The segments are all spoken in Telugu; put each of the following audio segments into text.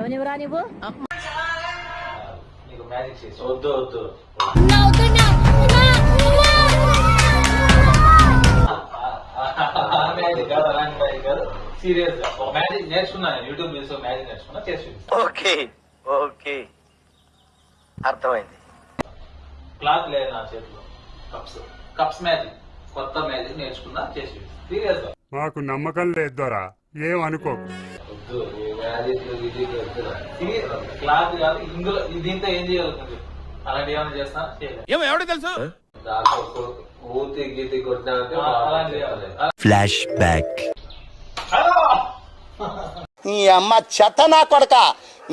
ఎవనివరా నువ్వు? నీకు మ్యాజిక్ చేసి వద్దు వద్దు మ్యాజిక్ కాదు, అలాంటి మ్యాజిక్ కాదు. సీరియస్ గా మ్యాజిక్ నేర్చుకున్నాను, యూట్యూబ్ చూసి మ్యాజిక్ నేర్చుకున్నా, చేసి ఓకే ఓకే అర్థమైంది. క్లాత్ లేదు నా చేతిలో, కప్స్ మ్యాజిక్, కొత్త మ్యాజిక్ నేర్చుకున్నా, చేసి సీరియస్ గా. మాకు నమ్మకం లేదు దొరా, ఏం అనుకోకు. వద్దు మ్యాజిక్ క్లాత్ కాదు, ఇందులో దీంతో ఏం చేయగలుగుతుంది? అలాంటి ఏమైనా చేస్తా ఎవరికి తెలుసు? ఊతి గీతి కొట్టినా ఫ్లాష్ బ్యాక్. నీ అమ్మ చెత్త నా కొడక,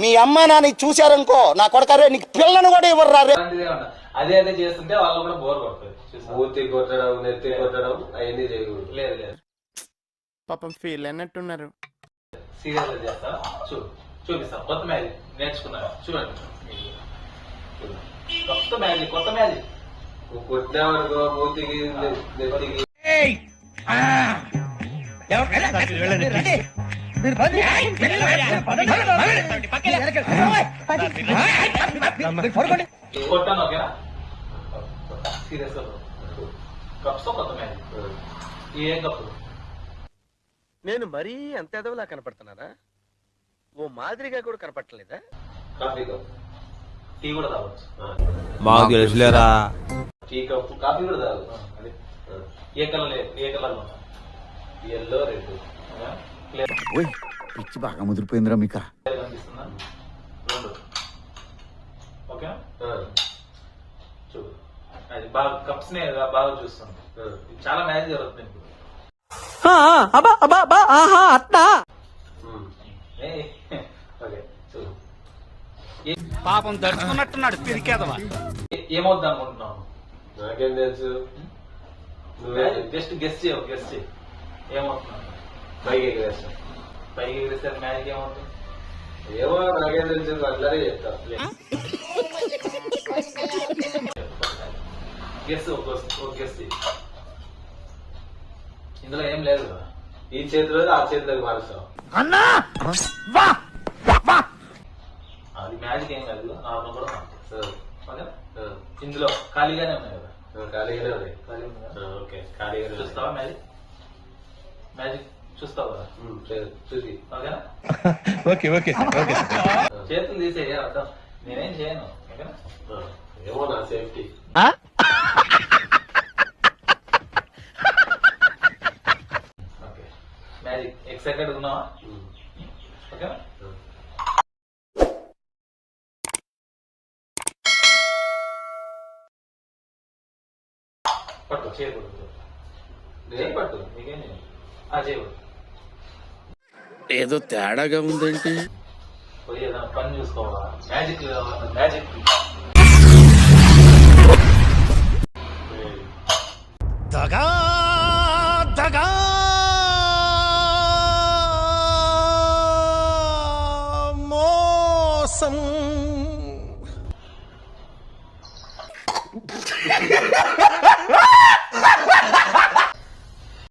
మీ అమ్మ నాని చూశారనుకో నా కొడక రే నీకు పిల్లను కూడా ఇవ్వరు రే. అదే అదే చేస్తుంటే వాళ్ళు కూడా బోర్ కొడుతుంది. ఊతి కొట్టడం, నెత్తి కొట్టడం అవన్నీ చేయకూడదు. లేదు లేదు, పాపం ఫీల్ అన్నట్టున్నారు. సీరియస్ గా చేస్తా, చూపిస్తా. కొత్త మ్యాజిక్ నేర్చుకున్నా, చూడండి. కొత్త మ్యాజిక్, కొత్త మ్యాజిక్. కొట్టినామనుకో మూతికి నెత్తికి కొట్టాను. ఓకేనా? సీరియస్ గా కప్స్ కొత్త మ్యాజిక్. ఏ కప్పు? నేను మరీ అంత ఎదవలా కనపడుతున్నారా? ఓ మాదిరిగా కూడా కనపడలేదా? కాఫీ కప్, టీ కూడా తాగొచ్చు. మాకు తెలుసులేరా. టీ కప్పు, కాఫీ కూడా తాగొచ్చు. అదే ఏ కలర్, ఏ కలర్ లో? Yellow, red. పిచ్చి బాగా ముదిరిపోయిందిరా మీకా. కనిపిస్తుందా? రెండు. ఓకే, చూడు. అది బాగా కప్స్ నే బాగా చూస్తాను. చాలా మ్యాచ్ జరుగుతుంది ఇప్పుడు. ఓకే, చూడు. పాపం దడుచుకున్నట్టున్నాడు పిరికేదవా. ఏమవుద్ది అనుకుంటున్నావు? నాకేం తెలుసు, జస్ట్ గెస్ట్ చేయవు. గెస్ట్ చేయి, ఏమవుతున్నావు? పైకి ఎగిరేస్తా. పైకి ఎగిరేస్తే మ్యాజిక్ ఏమవుతుంది? ఏమో నాకేం తెలుసు, అట్లానే చెప్తా. Guest guest. ఇందులో ఏం లేదు కదా, ఈ చేతిలో ఆ చేతిలోకి మారుస్తావు. అది మ్యాజిక్ ఏం కాదు, నార్మల్ కూడా మారుతుంది. ఇందులో ఖాళీగానే ఉన్నాయి కదా? ఖాళీగానే ఉన్నాయి. ఖాళీ ఓకే, ఖాళీగానే చూస్తావా మ్యాజిక్? మ్యాజిక్ చూస్తావు కదా? చూసి ఓకేనా? Okay okay okay. చేతులు తీసే అర్థం, నేనేం చేయను. ఓకేనా? ఏమో నా సేఫ్టీ. ఓకే, మ్యాజిక్ ఎక్సైటెడ్ ఉన్నావా? ఓకేనా? పట్టు, చేయకూడదు. పట్టు, నీకేం చేయకూడదు. ఏదో తేడాగా ఉందేంటి? పోయి ఏదైనా పని చూసుకోవాలా? Magic magic. దగా దగా మోసం